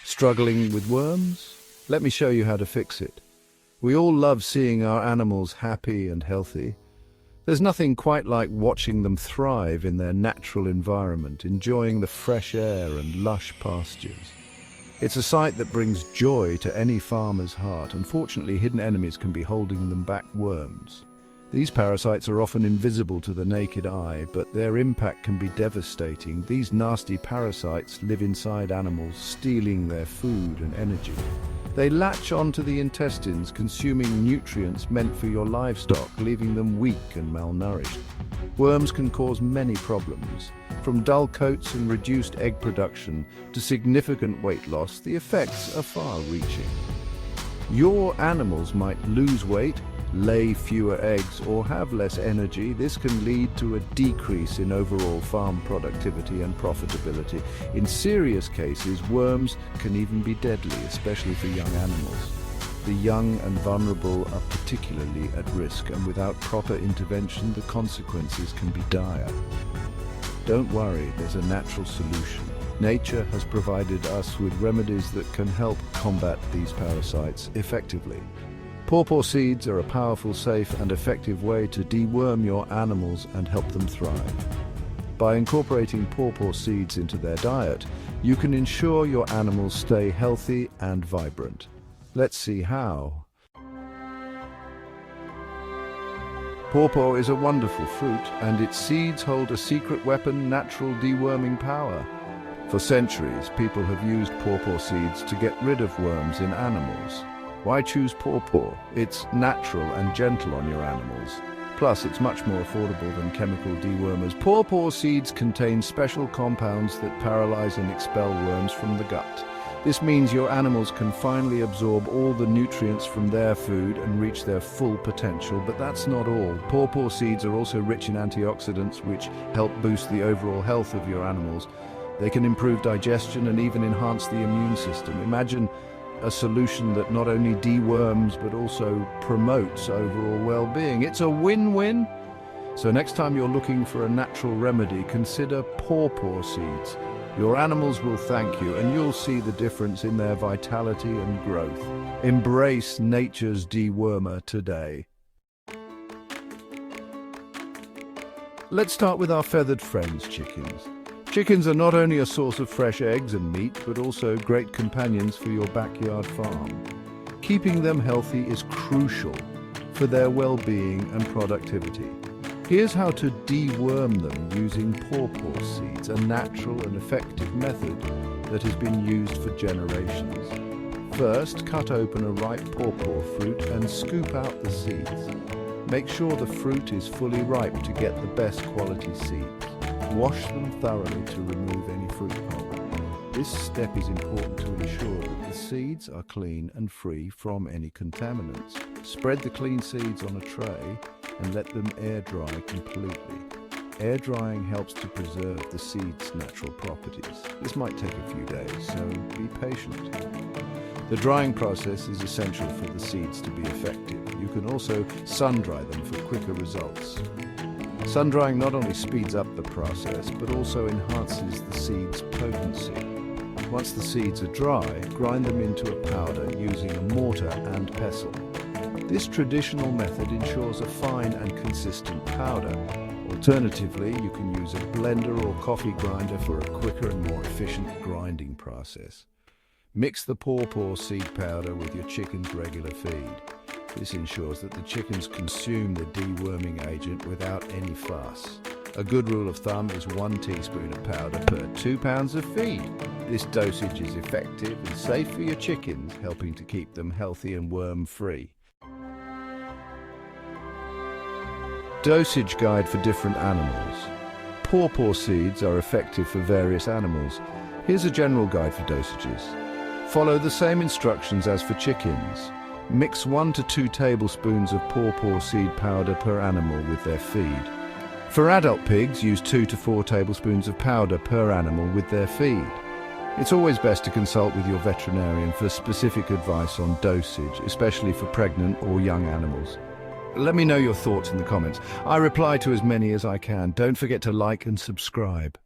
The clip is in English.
Struggling with worms? Let me show you how to fix it. We all love seeing our animals happy and healthy. There's nothing quite like watching them thrive in their natural environment, enjoying the fresh air and lush pastures. It's a sight that brings joy to any farmer's heart. Unfortunately, hidden enemies can be holding them back: worms. These parasites are often invisible to the naked eye, but their impact can be devastating. These nasty parasites live inside animals, stealing their food and energy. They latch onto the intestines, consuming nutrients meant for your livestock, leaving them weak and malnourished. Worms can cause many problems. From dull coats and reduced egg production to significant weight loss, the effects are far-reaching. Your animals might lose weight, lay fewer eggs, or have less energy. This can lead to a decrease in overall farm productivity and profitability. In serious cases, worms can even be deadly, especially for young animals. The young and vulnerable are particularly at risk, and without proper intervention, the consequences can be dire. Don't worry, there's a natural solution. Nature has provided us with remedies that can help combat these parasites effectively. Pawpaw seeds are a powerful, safe and effective way to deworm your animals and help them thrive. By incorporating pawpaw seeds into their diet, you can ensure your animals stay healthy and vibrant. Let's see how. Pawpaw is a wonderful fruit, and its seeds hold a secret weapon: natural deworming power. For centuries, people have used pawpaw seeds to get rid of worms in animals. Why choose pawpaw? It's natural and gentle on your animals. Plus, it's much more affordable than chemical dewormers. Pawpaw seeds contain special compounds that paralyze and expel worms from the gut. This means your animals can finally absorb all the nutrients from their food and reach their full potential. But that's not all. Pawpaw seeds are also rich in antioxidants, which help boost the overall health of your animals. They can improve digestion and even enhance the immune system. Imagine a solution that not only deworms but also promotes overall well-being. It's a win-win. So next time you're looking for a natural remedy, consider pawpaw seeds. Your animals will thank you, and you'll see the difference in their vitality and growth. Embrace nature's dewormer today. Let's start with our feathered friends, chickens. Chickens are not only a source of fresh eggs and meat, but also great companions for your backyard farm. Keeping them healthy is crucial for their well-being and productivity. Here's how to deworm them using pawpaw seeds, a natural and effective method that has been used for generations. First, cut open a ripe pawpaw fruit and scoop out the seeds. Make sure the fruit is fully ripe to get the best quality seeds. Wash them thoroughly to remove any fruit pulp. This step is important to ensure that the seeds are clean and free from any contaminants. Spread the clean seeds on a tray and let them air dry completely. Air drying helps to preserve the seed's natural properties. This might take a few days, so be patient. The drying process is essential for the seeds to be effective. You can also sun-dry them for quicker results. Sun-drying not only speeds up the process, but also enhances the seed's potency. Once the seeds are dry, grind them into a powder using a mortar and pestle. This traditional method ensures a fine and consistent powder. Alternatively, you can use a blender or coffee grinder for a quicker and more efficient grinding process. Mix the pawpaw seed powder with your chicken's regular feed. This ensures that the chickens consume the deworming agent without any fuss. A good rule of thumb is 1 teaspoon of powder per 2 pounds of feed. This dosage is effective and safe for your chickens, helping to keep them healthy and worm-free. Dosage guide for different animals. Pawpaw seeds are effective for various animals. Here's a general guide for dosages. Follow the same instructions as for chickens. Mix 1 to 2 tablespoons of pawpaw seed powder per animal with their feed. For adult pigs, use 2 to 4 tablespoons of powder per animal with their feed. It's always best to consult with your veterinarian for specific advice on dosage, especially for pregnant or young animals. Let me know your thoughts in the comments. I reply to as many as I can. Don't forget to like and subscribe.